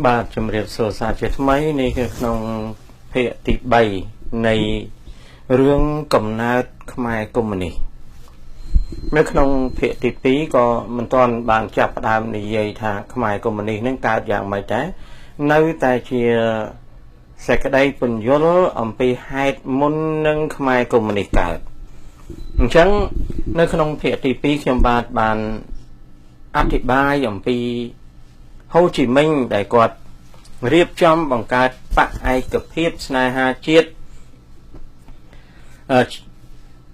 បាទជំរាបសួរសាជាថ្មីនេះគឺក្នុងភាគទី3នៃរឿងកំណើតខ្មែរកុម្មុយនីសនៅក្នុងភាគទី2ក៏មិនទាន់បានចាប់ផ្ដើមនិយាយថាខ្មែរកុម្មុយនីសនឹងកើតយ៉ាងម៉េចដែរនៅតែជាសេចក្តីពន្យល់អំពីហេតុមុននឹងខ្មែរកុម្មុយនីសកើតអញ្ចឹងនៅក្នុងភាគទី2ខ្ញុំបានអធិប្បាយអំពីហូជីមិញដែលគាត់រៀបចំបង្កើតបកឯកភាពស្នេហាជាតិ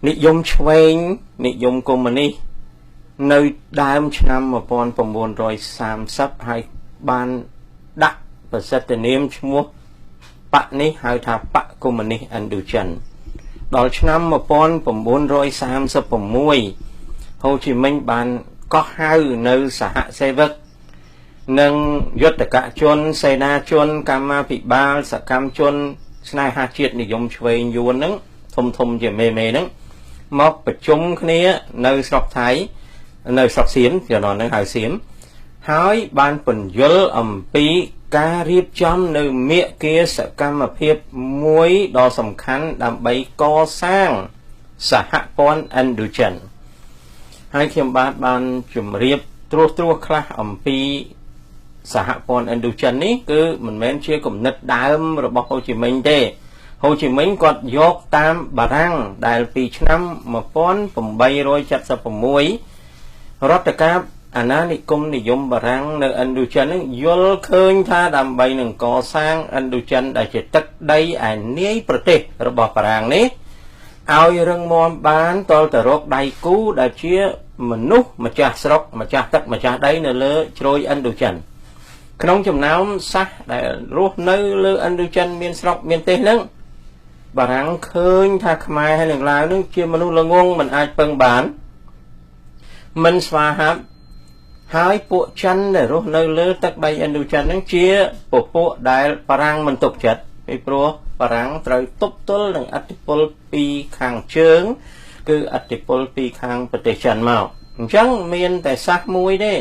និយមឆ្វេងនិយមកុម្មុយនីសនៅដើមឆ្នាំ1930ហើយបានដាក់ប្រសិទ្ធនាមឈ្មោះបកនេះហៅថាបកកុម្មុយនីសឥណ្ឌូចិនដល់ឆ្នាំ1936ហូជីមិញបានកោះហៅនៅសហសេវកនិងយុទ្ធកជនសេនាជនកម្មាភិបាលសកម្មជនស្នេហាជាតិនិយមឆ្វេងយួនហ្នឹងធំជាមេហ្នឹងមកប្រជុំគ្នានៅស្រុកថៃនៅស្រុកសៀមពីនោះហ្នឹងហៅសៀមហើយបានពន្យល់អំពីការរៀបចំនៅមាគាសកម្មភាពមួយដ៏សំខាន់ដើម្បីកសាងសហព័ន្ធឥណ្ឌូចិនហើយខ្ញុំបានជម្រាបត្រួសខ្លះអំពីសហព័ន្ធឥណ្ឌូចិននេះគឺមិនមែនជាគំនិតដើមរបស់ហូជីមិញទេហូជីមិញគាត់យកតាមបារាំងដែលពីឆ្នាំ1876រដ្ឋកាភិបាលអាណានិគមនិយមបារាំងនៅឥណ្ឌូចិននឹងយល់ឃើញថាដើម្បីនឹងកសាងឥណ្ឌូចិនដែលជាទឹកដីឯនាយប្រទេសរបស់បារាំងនេះឲ្យរឹងមាំបានតលទៅរកដៃគូដែលជាមនុស្សម្ចាស់ស្រុកម្ចាស់ទឹកម្ចាស់ដីនៅលើជ្រោយឥណ្ឌូចិនក្នុងចំណោមសាសដែលរស់នៅលើឥណ្ឌូចិនមានស្រុកមានទេសហ្នឹងបារាំងឃើញថាខ្មែរហើយនឹងឡាវនឹងជាមនុស្សល្ងងមិនអាចពឹងបានមិនស្វាហាប់ហើយពួកចិនដែលរស់នៅលើទឹកដីឥណ្ឌូចិនហ្នឹងជាពពួកដែលបារាំងមិនទុកចិត្តពីព្រោះបារាំងត្រូវទប់ទល់នឹងឥទ្ធិពលពីខាងជើងគឺឥទ្ធិពលពីខាងប្រទេសចិនមកអញ្ចឹងមានតែសាសមួយទេ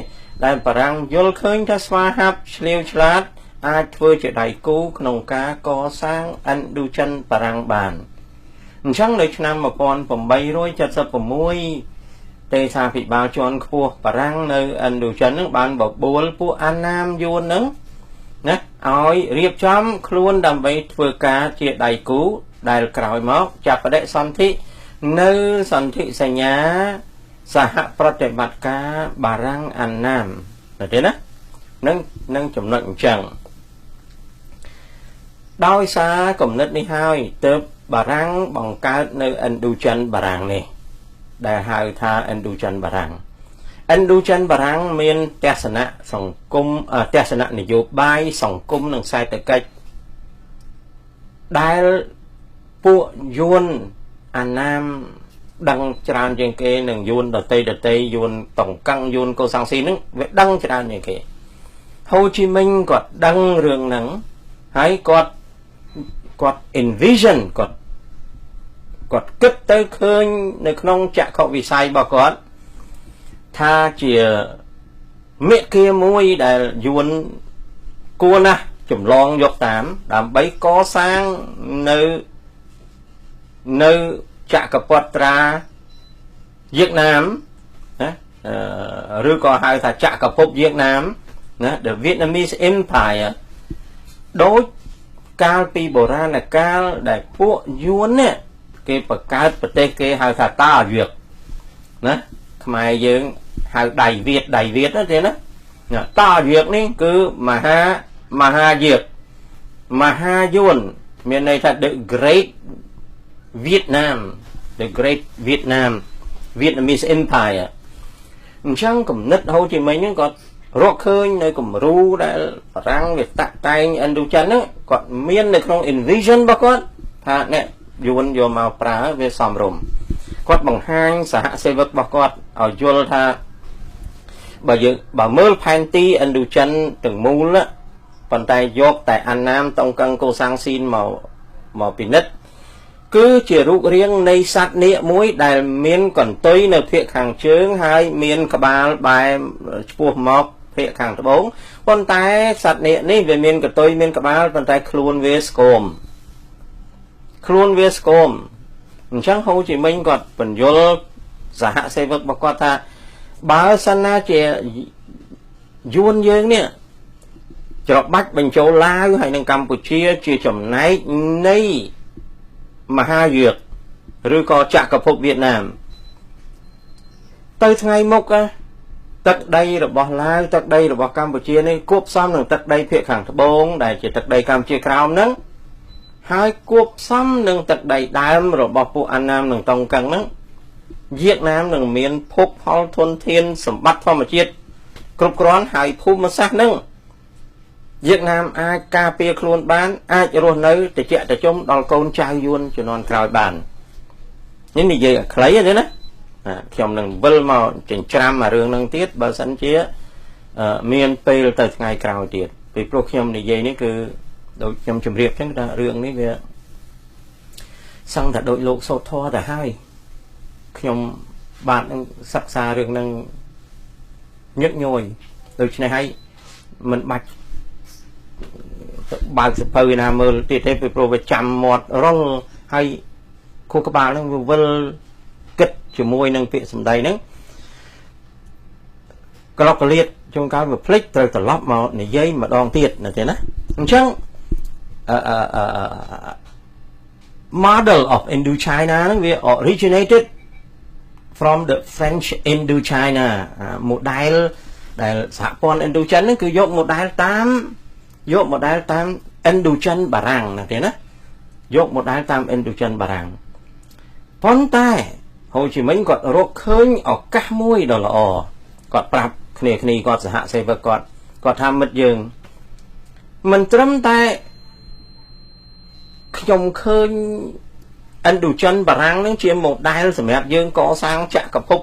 ដែលបារាំងយល់ឃើញថាស្វាហាប់ឆ្លៀវឆ្លាតអាចធ្វើជាដៃគូក្នុងការកសាងឥណ្ឌូចិនបារាំងបានអញ្ចឹងនៅឆ្នាំ1876ទេសាភិបាលជាន់ខ្ពស់បារាំងនៅឥណ្ឌូចិននឹងបានបបួលពួកអាណាមយួននឹងណាឲ្យរៀបចំខ្លួនដើម្បីធ្វើការជាដៃគូដែលក្រោយមកចាប់បដិសន្ធិនៅសន្ធិសញ្ញាសហប្រតិបត្តិការបារាំងអាណាមទេណានឹងចំណុចអញ្ចឹងដោយសារគំនិតនេះហើយទើបបារាំងបង្កើតនៅឥណ្ឌូចិនបារាំងនេះដែលហៅថាឥណ្ឌូចិនបារាំងឥណ្ឌូចិនបារាំងមានទស្សនៈសង្គមទស្សនៈនយោបាយសង្គមនិងសេដ្ឋកិច្ចដែលពួកយួនអាណាមដឹងច្រើនជាងគេនឹងយួនដតីយួនតង្កឹងយួនកូសាំងស៊ីនឹងវាដឹងច្រើនជាងគេហូជីមិញគាត់ដឹងរឿងហ្នឹងហើយគាត់ envision គាត់គិតទៅឃើញនៅក្នុងចក្ខុវិស័យរបស់គាត់ថាជាមេគាមួយដែលយួនគួរណាស់ចម្លងយកតាមដើម្បីកសាងនៅចក្រពត្រាវៀតណាមណាឬក៏ហៅថាចក្រភពវៀតណាមណា The Vietnamese Empire ដូចកាលពីបុរាណកាលដែលពួកយួននេះគេបង្កើតប្រទេសគេហៅថាតាវៀតណាខ្មែរយើងហៅដៃវៀតណាទេណាតាវៀតនេះគឺមហាវៀតមហាយួនមានន័យថា The Great Vietnam The Great Vietnamese Empire អញ្ចឹងគំនិតហូជីមិញហ្នឹងគាត់រកឃើញនៅគំរូដែលបារាំងវាតាក់តែងឥណ្ឌូចិនហ្នឹងគាត់មាននៅក្នុង envision របស់គាត់ថាអ្នកយួនយកមកប្រើវាសមរម្យគាត់បង្ហាញសហសេវករបស់គាត់ឲ្យយល់ថាបើមើលផែនទីឥណ្ឌូចិនទាំងមូលប៉ុន្តែយកតែអាណាមតង្កឹងកូសាំងស៊ីនមកពិនិត្យគឺជារូបរាងនៃសត្វនាគមួយដែលមានកន្ទុយនៅភាគខាងជើងហើយមានក្បាលបែរឆ្ពោះមកភាគខាងត្បូង ប៉ុន្តែសត្វនេះវាមានកតុយមានក្បាលប៉ុន្តែខ្លួនវាស្គមអញ្ចឹងហូជីមិញគាត់បញ្យល់សហសេវករបស់គាត់ថាបើសិនណាជាយួនយើងនេះច្របាច់បញ្ចូលឡាវហើយនឹងកម្ពុជាជាចំណែកនៃមហាយុទ្ធឬក៏ចក្រភពវៀតណាមទៅថ្ងៃមុខទឹកដីរបស់ឡាវទឹកដីរបស់កម្ពុជានេះគួបផ្សំនឹងទឹកដីភាគខាងត្បូងដែលជាទឹកដីកម្ពុជាក្រោមហ្នឹងហើយគួបផ្សំនឹងទឹកដីដើមរបស់ពួកអាណាមនិងតុងកឹងហ្នឹងវៀតណាមនឹងមានភពផលធនធានសម្បត្តិធម្មជាតិគ្រប់គ្រាន់ហើយភូមិសាស្ត្រហ្នឹងវៀតណាមអាចការពារខ្លួនបានអាចរស់នៅតិចតជុំដល់កូនចៅយួនជំនាន់ក្រោយបាននេះនិយាយខ្លីទេណាខ្ញុំនឹងវិលមកចិញ្ច្រាំអារឿងហ្នឹងទៀតបើសិនជាមានពេលទៅថ្ងៃក្រោយទៀតពីព្រោះខ្ញុំនិយាយនេះគឺដូចខ្ញុំជម្រាបចឹងថារឿងនេះវាសឹងតែដូចលោកសូត្រធម៌ទៅហើយខ្ញុំបាទនឹងសិក្សារឿងហ្នឹងញឹកញយដូច្នេះហើយមិនបាច់បើកសភៅណាមើលទៀតទេពីព្រោះវាចាំមាត់រលហើយខួរក្បាលហ្នឹងវាវិលគិតជាមួយនឹងពាក្យសម្ដីហ្នឹងក្លុកកលៀតជួនកាលវាភ្លេចត្រូវត្រឡប់មកនិយាយម្ដងទៀតណាទេណាអញ្ចឹងmodel of Indochina ហ្នឹងវា originated from the French Indochina model ដែលសហព័ន្ធ Indochina ហ្នឹងគឺយក model តាម Indochina បារាំងណាទេណាយក model តាម Indochina បារាំងប៉ុន្តែហូជីមិញគាត់រកឃើញឱកាសមួយដ៏ល្អគាត់ប្រាប់គ្នាគាត់សហសេវកគាត់ថាមិត្តយើងមិនត្រឹមតែខ្ញុំឃើញ Indochina បារាំងនឹងជា model សម្រាប់យើងកសាងចក្រភព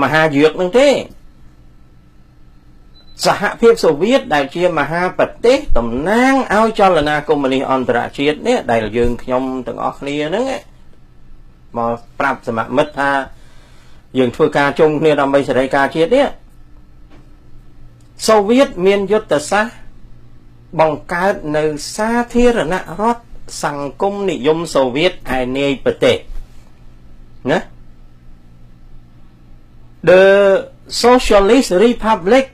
មហាយុទ្ធនឹងទេសហភាពសូវៀតដែលជាមហាប្រទេសតំណាងឲ្យចលនាកុម្មុយនីសអន្តរជាតិនេះដែលយើងខ្ញុំទាំងអស់គ្នាហ្នឹងមកប្រាប់សមមិត្តថាយើងធ្វើការជុំគ្នាដើម្បីសេរីការជាតិនេះសូវៀតមានយុទ្ធសាស្ត្របង្កើតនៅសាធារណរដ្ឋសង្គមនិយមសូវៀតឯនាយប្រទេសណា The Socialist Republic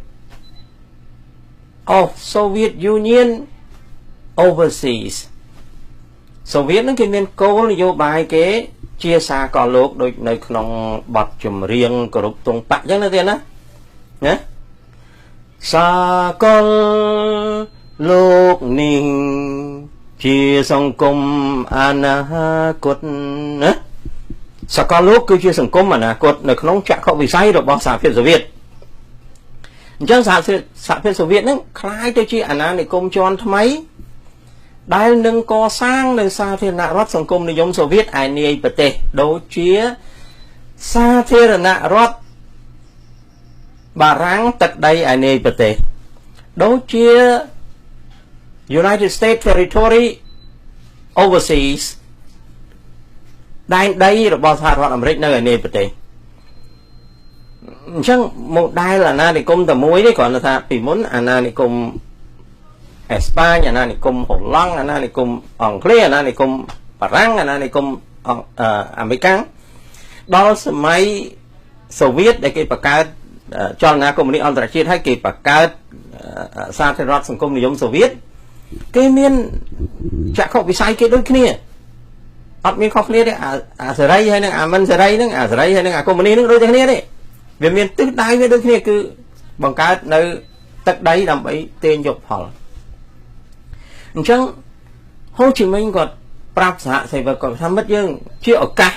of Soviet Union overseas សូវៀតនឹងគេមានគោលនយោបាយគេជាសាកលលោកដូចនៅក្នុងបទចម្រៀងគោរពទង់បកអញ្ចឹងណាទេណាសាកលលោកនេះជាសង្គមអនាគតណាសាកលលោកគឺជាសង្គមអនាគតនៅក្នុងចក្ខុវិស័យរបស់សហភាពសូវៀតអញ្ចឹងសហភាពសូវៀតនឹងคล้ายទៅជាអាណានិគមជាន់ថ្មីដែលនឹងកសាងនៅសាធារណរដ្ឋសង្គមនិយមសូវៀតឯនាយប្រទេសដូចជាសាធារណរដ្ឋបារាំងទឹកដីឯនាយប្រទេសដូចជា United States Territory overseas ដែនដីរបស់សហរដ្ឋអាមេរិកនៅឯនាយប្រទេសអញ្ចឹង model អាណានិគមតែមួយនេះគ្រាន់តែថាពីមុនអាណានិគមអេស្ប៉ាញអាណានិគមហូឡង់អាណានិគមអង់គ្លេសអាណានិគមបារាំងអាណានិគមអាមេរិកដល់សម័យសូវៀតដែលគេបង្កើតចលនាកុម្មុយនីសអន្តរជាតិហើយគេបង្កើតសាធារណរដ្ឋសង្គមនិយមសូវៀតគេមានចក្ខុវិស័យគេដូចគ្នាអត់មានខុសគ្នាទេអាសេរីហើយនឹងអាមិនសេរីហ្នឹងអាសេរីហើយនឹងអាកុម្មុយនីសហ្នឹងដូចតែគ្នាទេវាមានទិសដៅវាដូចគ្នាគឺបង្កើតនៅទឹកដីដើម្បីទាញយកផលអញ្ចឹងហូជីមិញគាត់ប្រាប់សហសេវកគាត់ថាមិត្តយើងជាឱកាស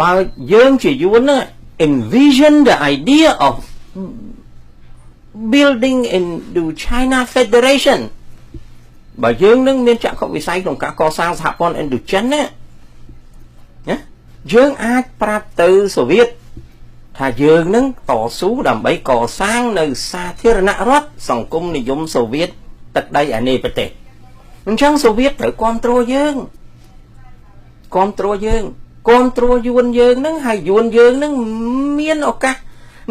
បើយើងជាយួនហ្នឹង envision the idea of building Indochina Federation បើយើងនឹងមានចក្ខុវិស័យក្នុងការកសាងសហព័ន្ធ Indochina ណាយើងអាចប្រាប់ទៅសូវៀតថាយើងនឹងតស៊ូដើម្បីកសាងនៅសាធារណរដ្ឋសង្គមនិយមសូវៀតទឹកដីឯនាយប្រទេសអញ្ចឹងសូវៀតត្រូវគ្រប់គ្រងយើងគ្រប់គ្រងយួនយើងនឹងហើយយួនយើងនឹងមានឱកាស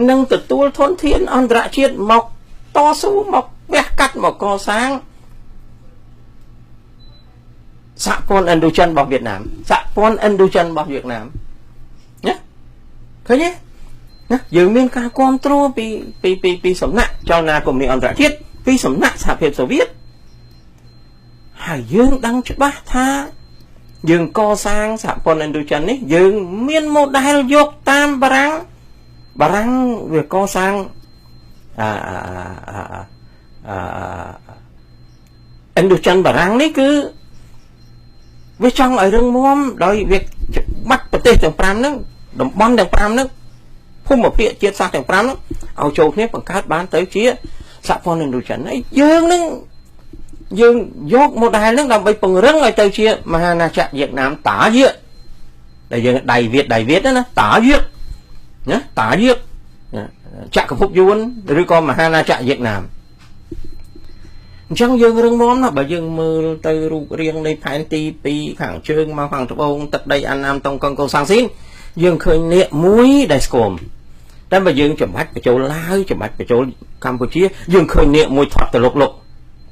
នឹងទទួលធនធានអន្តរជាតិមក តស៊ូមកវះកាត់មកកសាងសហព័ន្ធឥណ្ឌូចិនរបស់វៀតណាមសហព័ន្ធឥណ្ឌូចិនរបស់វៀតណាមណាឃើញទេណាយើងមានការគ្រប់គ្រងពីសំណាក់ចលនាកុម្មុយនីសអន្តរជាតិពីសំណាក់សហភាពសូវៀតហើយយើងដឹងច្បាស់ថាយើងកសាងសហព័ន្ធឥណ្ឌូចិននេះយើងមាន model យកតាមបារាំងវាកសាងឥណ្ឌូចិនបារាំងនេះគឺវាចង់ឲ្យរឹងមាំដោយវាបាត់ប្រទេសទាំង5ហ្នឹងតំបន់ទាំង5ហ្នឹងភូមិភាគជាតិសាសន៍ទាំង5ហ្នឹងឲ្យចូលគ្នាបង្កើតបានទៅជាសហព័ន្ធឥណ្ឌូចិនហើយយើងយក model ហ្នឹងដើម្បីពង្រឹងឲ្យទៅជាមហាអាណាចក្រវៀតណាមតាយាកដែលយើងដៃវៀតណាតាយាកណាតាយាកចក្រភពយួនឬក៏មហាអាណាចក្រវៀតណាមអញ្ចឹងយើងរឹងមាំណាស់បើយើងមើលទៅរូបរាងនៃផែនទីពីខាងជើងមកខាងត្បូងទឹកដីអាណាមតុងកុងកូសាំងស៊ីនយើងឃើញនាគមួយដែលស្គមតែបើយើងចំបាច់បញ្ចូលឡាវចំបាច់បញ្ចូលកម្ពុជាយើងឃើញនាគមួយថត់ទៅលុក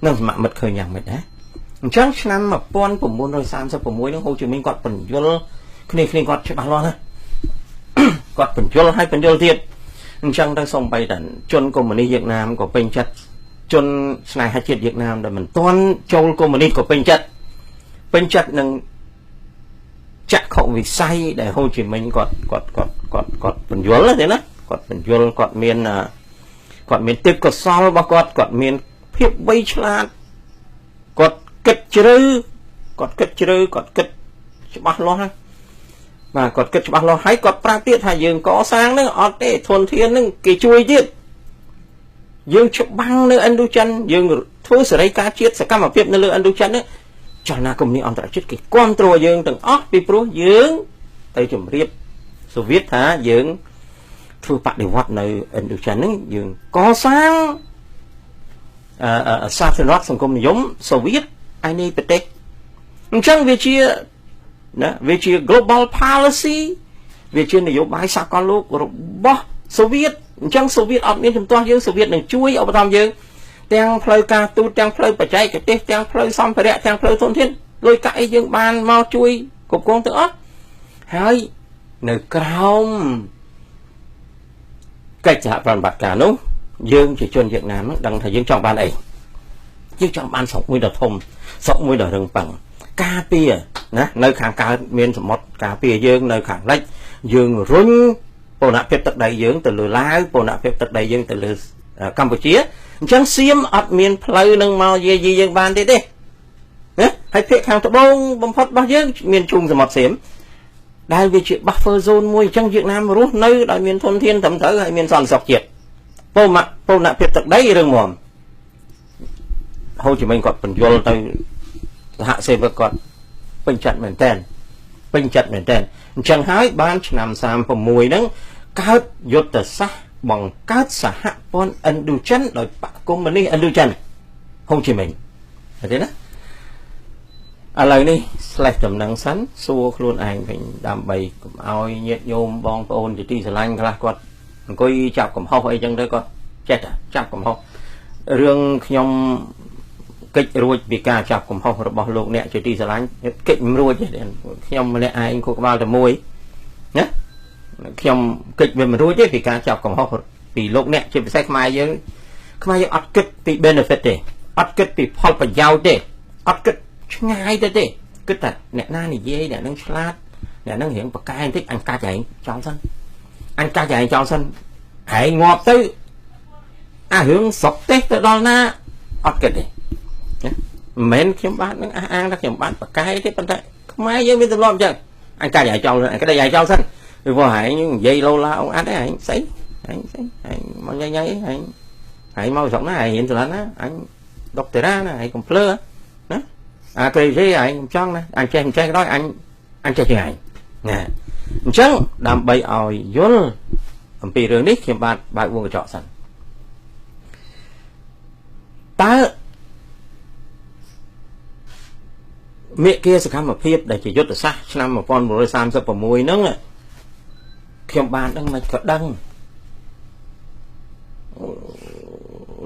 នឹងសមមិត្តឃើញយ៉ាងម៉េចដែរអញ្ចឹងឆ្នាំ1936នឹងហូជីមីនគាត់បញ្យល់គ្នាគាត់ច្បាស់លាស់ណាគាត់បញ្យល់ឲ្យបញ្យល់ទៀតអញ្ចឹងទៅសូម្បីតែជនកុម្មុយនីសវៀតណាមក៏ពេញចិត្តជនស្នេហាជាតិវៀតណាមដែលមិនទាន់ចូលកុម្មុយនីសក៏ពេញចិត្តនឹងចក្ខុវិស័យដែលហូជីមីនគាត់បញ្យល់ទេណាគាត់បញ្យល់គាត់មានទេពកោសល្យរបស់គាត់មានភាពវៃឆ្លាតគាត់គិតជ្រៅគាត់គិតច្បាស់លាស់ណាបាទគាត់គិតច្បាស់លាស់ហើយគាត់ប្រាប់ទៀតថាយើងកសាងនឹងអត់ទេធនធាននឹងគេជួយទៀតយើងច្បាំងនៅឥណ្ឌូចិនយើងធ្វើសេរីការជាតិសកម្មភាពនៅលើឥណ្ឌូចិននេះចលនាកុម្មុយនីសអន្តរជាតិគេគ្រប់គ្រងយើងទាំងអស់ពីព្រោះយើងទៅជម្រាបសូវៀតថាយើងធ្វើបដិវត្តនៅឥណ្ឌូចិនហ្នឹងយើងកសាងសាធារណរដ្ឋសង្គមនិយមសូវៀតឯនេះប្រទេសអញ្ចឹងវាជា global policy វាជានយោបាយសកលលោករបស់សូវៀតអញ្ចឹងសូវៀតអត់មានជំទាស់យើងសូវៀតនឹងជួយឧបត្ថម្ភយើងទាំងផ្លូវការទូតទាំងផ្លូវបច្ចេកទេសទាំងផ្លូវសម្ភារៈទាំងផ្លូវធនធានលុយកាក់អីយើងបានមកជួយគ្រប់គ្រងទាំងអស់ហើយនៅក្រោមកិច្ចសហប្រតិបត្តិការនោះយើងជាជនវៀតណាមដឹងថាយើងចង់បានអីយើងចង់បានស្រុកមួយដ៏ធំស្រុកមួយដ៏រឹងប៉ឹងការពារណានៅខាងកើតមានសមុទ្រការពារយើងនៅខាងលិចយើងរុញបូរណភាពទឹកដីយើងទៅលើឡាវបូរណភាពទឹកដីយើងទៅលើកម្ពុជាអញ្ចឹងសៀមអត់មានផ្លូវនឹងមកយាយីយើងបានទេណាហើយភាគខាងត្បូងបំផុតរបស់យើងមានជុំសមុទ្រសៀមដែលវាជា buffer zone មួយអញ្ចឹងវៀតណាមរស់នៅដោយមានធនធានត្រឹមត្រូវហើយមានសន្តិសុខជាតិបូរណភាពទឹកដីរឹងមាំហូជីមីនគាត់បញ្យល់ទៅសហសេវកគាត់ពេញចិត្តមែនតើអញ្ចឹងហើយបានឆ្នាំ36ហ្នឹងកើតយុទ្ធសាស្ត្របង្កើតសហព័ន្ធឥណ្ឌូចិនដោយបកកុម្មុយនីសឥណ្ឌូចិនហូជីមីនឃើញទេណាឥឡូវនេះslash ដំណឹងសិនសួរខ្លួនឯងវិញដើម្បីកុំឲ្យញាតិញោមបងប្អូនជាទីស្រឡាញ់ខ្លះគាត់អង្គុយចាប់កំហុសអីចឹងទៅគាត់ចេះតែចាប់កំហុសរឿងខ្ញុំកិច្ចរួចពីការចាប់កំហុសរបស់លោកអ្នកជាទីស្រឡាញ់កិច្ចមិនរួចទេខ្ញុំម្នាក់ឯងគូក្បាលតែមួយណាខ្ញុំកិច្ចវាមិនរួចទេពីការចាប់កំហុសពីលោកអ្នកជាពិសេសខ្មែរយើងអត់គិតពី benefit ទេអត់គិតពីផលប្រយោជន៍ទេអត់គិតឆ្ងាយទៅទេគិតតែអ្នកណានិយាយអ្នកនឹងឆ្លាតអ្នកនឹងរៀងបកកែបន្តិចអញកាច់ឯងចោលសិនឯងងាប់ទៅអារឿងស្រុកទេសទៅដល់ណាអត់គិតទេមិនមែនខ្ញុំបាននឹងអះអាងថាខ្ញុំបានបកកែទេប៉ុន្តែខ្មែរយើងមានទម្លាប់អញ្ចឹងអញកាច់ឯងចោលអញក្តីឯងចោលសិនពីព្រោះឯងនិយាយលោឡាអង្គអត់ទេឯងស្អីឯងមកញ៉ៃឯងមកស្រុកណាឯងហ៊ានឆ្លាតណាអញដុកតេរ៉ាណាឯងកំភ្លើណាអាក្រេស៊ីឯងខ្ញុំចង់ណាអញចេះក៏ដោយអញចេះជាងឯងណាអញ្ចឹងដើម្បីឲ្យយល់អំពីរឿងនេះខ្ញុំបាទបើកវងកញ្ចក់សិនតើមេគាសកម្មភាពដែលជាយុទ្ធសាស្ត្រឆ្នាំ1936ហ្នឹងខ្ញុំបានដឹងមិនក៏ដឹង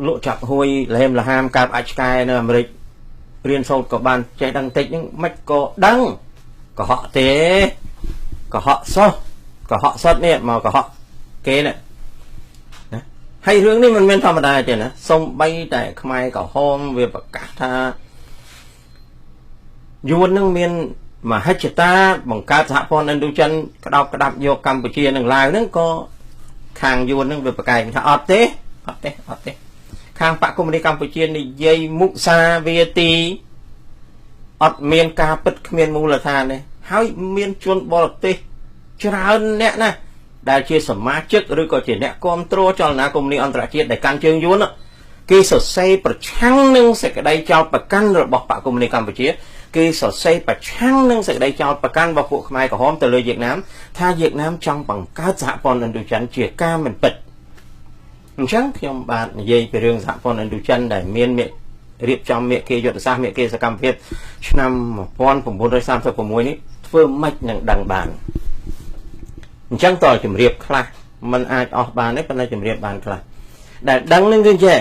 លក់ចាប់ហួយលហេមលហាមកាបអាចឆ្កែនៅអាមេរិករៀនសូត្រក៏បានចេះដឹងតិចហ្នឹងមិនក៏ដឹងកុហកទេកុហកសោះកុហកសុតនេះមកកុហកគេណាហើយរឿងនេះមិនមែនធម្មតាទេណាសូម្បីតែខ្មែរក្រហមវាប្រកាសថាយួននឹងមានមហិច្ឆតាបង្កើតសហព័ន្ធឥណ្ឌូចិនក្តោបក្តាប់យកកម្ពុជានឹងឡាវហ្នឹងក៏ខាងយួននឹងវាប្រកែកថាអត់ទេខាងបកកុម្មុយនីសកម្ពុជានិយាយមុសាវាទីអត់មានការពិតគ្មានមូលដ្ឋានទេហើយមានជនបរទេសច្រើនអ្នកណាដែលជាសមាជិកឬក៏ជាអ្នកគ្រប់គ្រងចលនាកុម្មុយនីសអន្តរជាតិដែលកាន់ជើងយួនគេសរសេរប្រឆាំងនឹងសេចក្តីចោទប្រកាន់របស់បកកុម្មុយនីសកម្ពុជាគេសរសេរប្រឆាំងនឹងសេចក្តីចោទប្រកាន់របស់ពួកខ្មែរក្រហមទៅលើវៀតណាមថាវៀតណាមចង់បង្កើតសហព័ន្ធឥណ្ឌូចិនជាការមិនពិតអញ្ចឹងខ្ញុំបាទនិយាយពីរឿងសហព័ន្ធឥណ្ឌូចិនដែលមានរៀបចំមេគាយុទ្ធសាស្ត្រមេគាសកម្មភាពឆ្នាំ1936នេះធ្វើម៉េចនឹងដឹងបានអញ្ចឹងតើជំរាបខ្លះมันអាចអស់បានទេប៉ុន្តែជំរាបបានខ្លះដែលដឹងនឹងគឺចេះ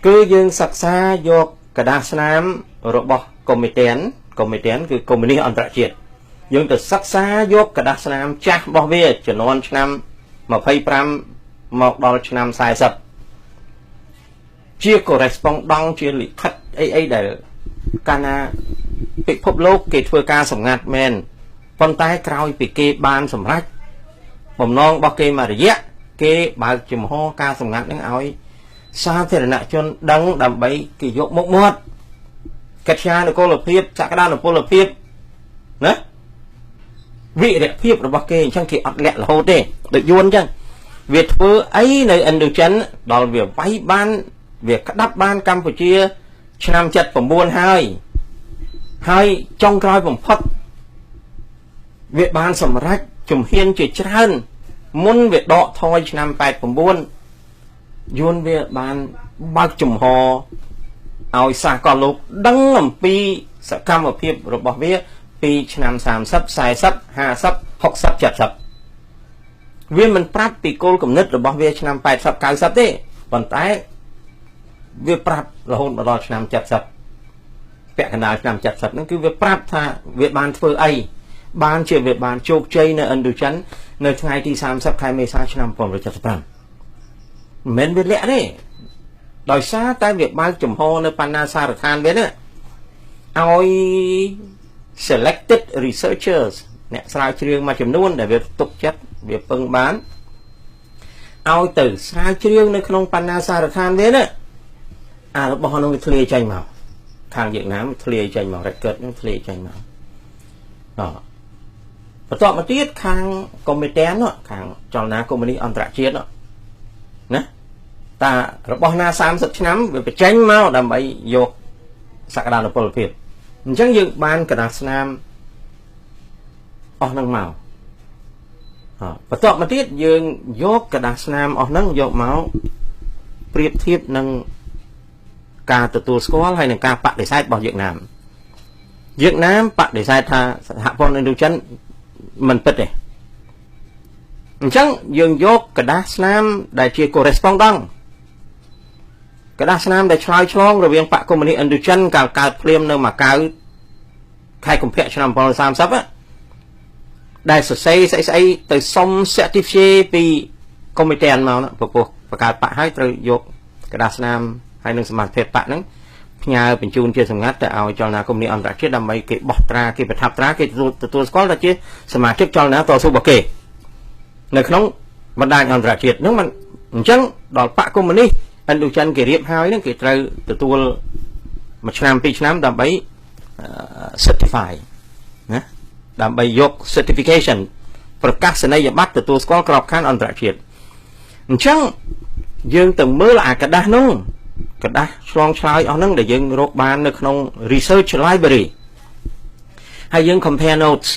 គឺយើងសិក្សាយកกระดาษស្នាមរបស់កុម្មុយនីសគឺកុម្មុយនីសអន្តរជាតិយើងទៅសិក្សាយកกระดาษស្នាមចាស់របស់វាចំនួនឆ្នាំ25មកដល់ឆ្នាំ40ជា correspondence ជាលិខិតអីដែលកាលណាពិភពលោកគេធ្វើការសម្ងាត់មែនប៉ុន្តែក្រោយពីគេបានសម្រេចបំណងរបស់គេមករយៈគេបើកចំហការសម្ងាត់នឹងឲ្យសាធារណជនដឹងដើម្បីគេយកមុខមាត់កិច្ចការនគរភាពសក្តានុពលភាពណាវិរៈភាពរបស់គេអញ្ចឹងគេអត់លាក់រហូតទេដូចយួនអញ្ចឹងវាធ្វើអីនៅឥណ្ឌូចិនដល់វាវាយបានវាក្តាប់បានកម្ពុជាឆ្នាំ79ហើយចុងក្រោយបំផុតវាបានសម្រេចជំហានជាច្រើនមុនវាដកថយឆ្នាំ89យួនវាបានបើកចំហឲ្យសាសកលលោកដឹងអំពីសកម្មភាពរបស់វាពីឆ្នាំ30 40 50 60 70វាមិនប្រាប់ពីគោលគំនិតរបស់វាឆ្នាំ80 90ទេប៉ុន្តែវាប្រាប់រហូតមកដល់ឆ្នាំ70ពាក់កណ្ដាលឆ្នាំ70ហ្នឹងគឺវាប្រាប់ថាវាបានធ្វើអីបានជាវាបានជោគជ័យនៅឥណ្ឌូចិននៅថ្ងៃទី30ខែមេសាឆ្នាំ1975មិនមែនវាលាក់ទេដោយសារតែវាបើកចំហនៅបណ្ណាសារដ្ឋានវាណាឲ្យ selected researchers អ្នកស្រាវជ្រាវមួយចំនួនដែលវាទុកចិត្តវាពឹងបានឲ្យទៅស្រាវជ្រាវនៅក្នុងបណ្ណាសារដ្ឋានវាណារបស់នោះវាធ្លាយចេញមកខាងវៀតណាមធ្លាយចេញមក record នោះធ្លាយចេញមកបន្ទាប់មកទៀតខាងកុម្មុយនីសខាងចលនាកុម្មុយនីសអន្តរជាតិណាតារបស់ណា30ឆ្នាំវាបញ្ចេញមកដើម្បីយកសក្តានុពលភាពអញ្ចឹងយើងបានកណ្ដាស់ស្នាមអស់នឹងមកបន្ទាប់មកទៀតយើងយកกระดาษស្នាមអស់ហ្នឹងយកមកប្រៀបធៀបនឹងការទទួលស្គាល់ហើយនឹងការបដិសេធរបស់វៀតណាមបដិសេធថាសហព័ន្ធឥណ្ឌូចិនមិនពិតទេអញ្ចឹងយើងយកกระดาษស្នាមដែលជា correspondence กระดาษស្នាមដែលឆ្លើយឆ្លងរវាងបកកុម្មុយនីសឥណ្ឌូចិនកាលកើតភ្លាមនៅម៉ាកាវខែកុម្ភៈឆ្នាំ1930ដែលសរសេរស្អីទៅសុំ certificate ពីកុម្មុយនីសមកណាព្រោះបង្កើតបកហើយត្រូវយកกระดาษស្នាមហើយនឹងសមាជិកបកហ្នឹងផ្ញើបញ្ជូនជាសម្ងាត់ទៅឲ្យចលនាកុម្មុយនីសអន្តរជាតិដើម្បីគេបោះត្រាគេប្រថាប់ត្រាគេទទួលស្គាល់ថាជាសមាជិកចលនាតស៊ូរបស់គេនៅក្នុងបណ្ដាញអន្តរជាតិហ្នឹងមិនអញ្ចឹងដល់បកកុម្មុយនីសឥណ្ឌូចិនគេរៀបហើយហ្នឹងគេត្រូវទទួល1ឆ្នាំ2ឆ្នាំដើម្បី certify ណាដើម្បីយក certification ប្រកាសនីយបត្រទទួលស្គាល់ក្របខ័ណ្ឌអន្តរជាតិអញ្ចឹងយើងទៅមើលអាกระดาษនោះกระดาษឆ្លងឆ្លើយអស់ហ្នឹងដែលយើងរកបាននៅក្នុង research library ហើយយើង compare notes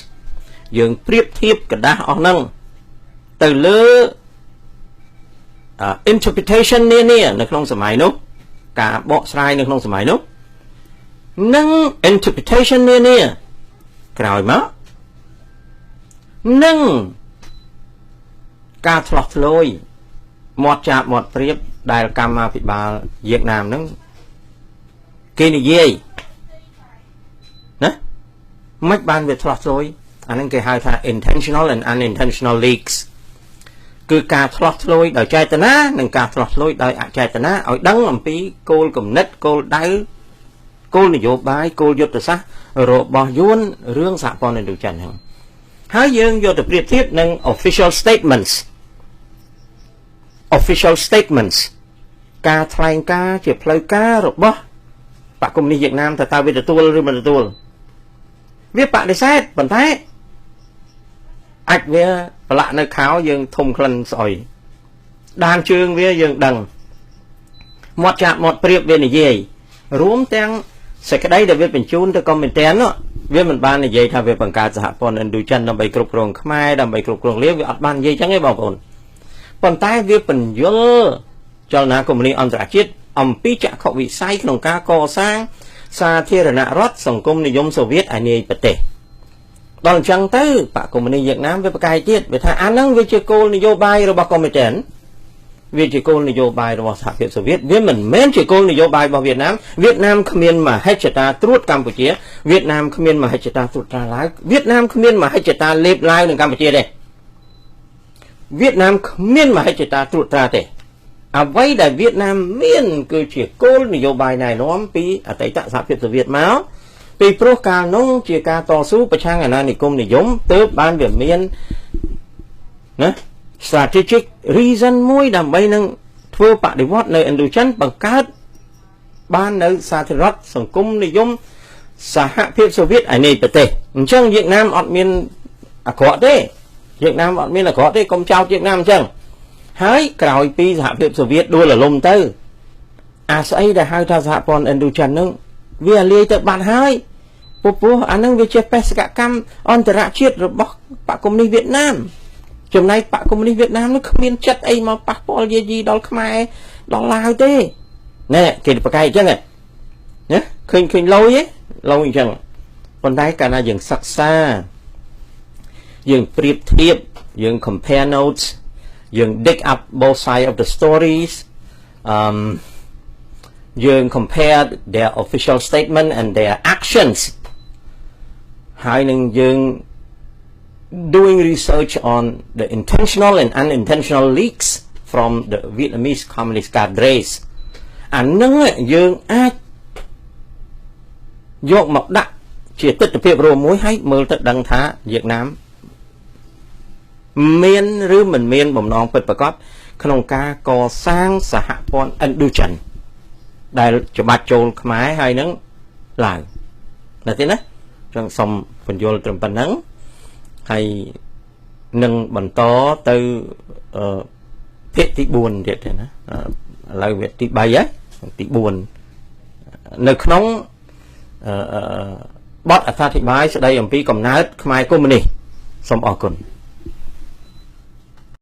យើងប្រៀបធៀបกระดาษអស់ហ្នឹងទៅលើ interpretation នានានៅក្នុងសម័យនោះការបកស្រាយនៅក្នុងសម័យនោះនិង interpretation នានាក្រោយមកនិងការឆ្លោះឆ្លួយមាត់ចាបមាត់ព្រៀប ដែលកម្មាភិបាលវៀតណាមហ្នឹងគេនិយាយណាមិនបានវាឆ្លោះឆ្លួយអាហ្នឹងគេហៅថា intentional and unintentional leaks គឺការឆ្លោះឆ្លួយដោយចេតនានិងការឆ្លោះឆ្លួយដោយអចេតនាឲ្យដឹងអំពីគោលគំនិតគោលដៅគោលនយោបាយគោលយុទ្ធសាស្ត្ររបស់យួនរឿងសហព័ន្ធឥណ្ឌូចិនហ្នឹងហើយយើងយកទៅប្រៀបធៀបនឹង official statements ការថ្លែងការណ៍ជាផ្លូវការរបស់បកកុម្មុយនីសវៀតណាមតើវាទទួលឬមិនទទួលវាបដិសេធប៉ុន្តែអាចវាប្រឡាក់នៅខោយើងធំក្លិនស្អុយដានជើងវាយើងដឹងមាត់ចាក់មាត់ព្រៀបវានិយាយរួមទាំងសេចក្តីដែលវាបញ្ជូនទៅកុម្មុយនីសនោះវាមិនបាននិយាយថាវាបង្កើតសហព័ន្ធឥណ្ឌូចិនដើម្បីគ្រប់គ្រងខ្មែរដើម្បីគ្រប់គ្រងលាវវាអត់បាននិយាយចឹងទេបងប្អូនប៉ុន្តែវាបញ្យល់ចលនាកុម្មុយនីសអន្តរជាតិអំពីចក្ខុវិស័យក្នុងការកសាងសាធារណរដ្ឋសង្គមនិយមសូវៀតឯនាយប្រទេសដល់អញ្ចឹងទៅបកកុម្មុយនីសវៀតណាមវាប្រកែកទៀតវាថាអាហ្នឹងវាជាគោលនយោបាយរបស់កុម្មុយនីសវាជាគោលនយោបាយរបស់សហភាពសូវៀតវាមិនមែនជាគោលនយោបាយរបស់វៀតណាមគ្មានមហិច្ឆតាត្រួតកម្ពុជាវៀតណាមគ្មានមហិច្ឆតាត្រួតត្រាឡាវវៀតណាមគ្មានមហិច្ឆតាលេបឡាវនឹងកម្ពុជាទេវៀតណាមគ្មានមហិច្ឆតាត្រួតត្រាទេអ្វីដែលវៀតណាមមានគឺជាគោលនយោបាយណែនាំពីអតីតសហភាពសូវៀតមកពីព្រោះកាលនោះជាការតស៊ូប្រឆាំងអាណានិគមនិយមទើបបានវាមានណា strategic reason មួយដើម្បីនឹងធ្វើបដិវត្តនៅឥណ្ឌូចិនបង្កើតបាននៅសាធារណរដ្ឋសង្គមនិយមសហភាពសូវៀតឯនៃប្រទេសអញ្ចឹងវៀតណាមអត់មានអាក្រក់ទេវៀតណាមអត់មានអាក្រក់ទេកុំចោទវៀតណាមអញ្ចឹងហើយក្រោយពីសហភាពសូវៀតដួលរលំទៅអាស្អីដែលហៅថាសហព័ន្ធឥណ្ឌូចិនហ្នឹងវាលាយទៅបាត់ហើយព្រោះអាហ្នឹងវាជាបេសកកម្មអន្តរជាតិរបស់បកកុម្មុយនីសវៀតណាមចំណែកបកកុម្មុយនីសវៀតណាមនោះគ្មានចិត្តអីមកប៉ះពាល់យាយីដល់ខ្មែរដល់ឡាវទេណែគេប្រកែកអញ្ចឹងណាឃើញលុយអញ្ចឹងប៉ុន្តែកាលណាយើងសិក្សាយើងប្រៀបធៀបយើង compare notes យើង dig up both sides of the stories យើង compare their official statement and their actions ហើយនឹងយើង doing research on the intentional and unintentional leaks from the Vietnamese communist cadres អានឹងយើងអាចយកមកដាក់ជាទស្សនវិជ្ជារួមមួយហើយមើលទៅដឹងថាវៀតណាមមានឬមិនមានបំណងពិតប្រាកដក្នុងការកសាងសហព័ន្ធឥណ្ឌូចិនដែលច្បាច់ចូលខ្មែរហើយនឹងឡាវណាទេណាចឹងសូមបញ្យល់ត្រឹមប៉ុណ្ណឹងហើយនឹងបន្តទៅភាគទី4ទៀតទេណាឥឡូវវាទី3ហើយទី4នៅក្នុងបទអត្ថាធិប្បាយស្ដីអំពីកំណើតខ្មែរកុម្មុយនីសសូមអរគុណ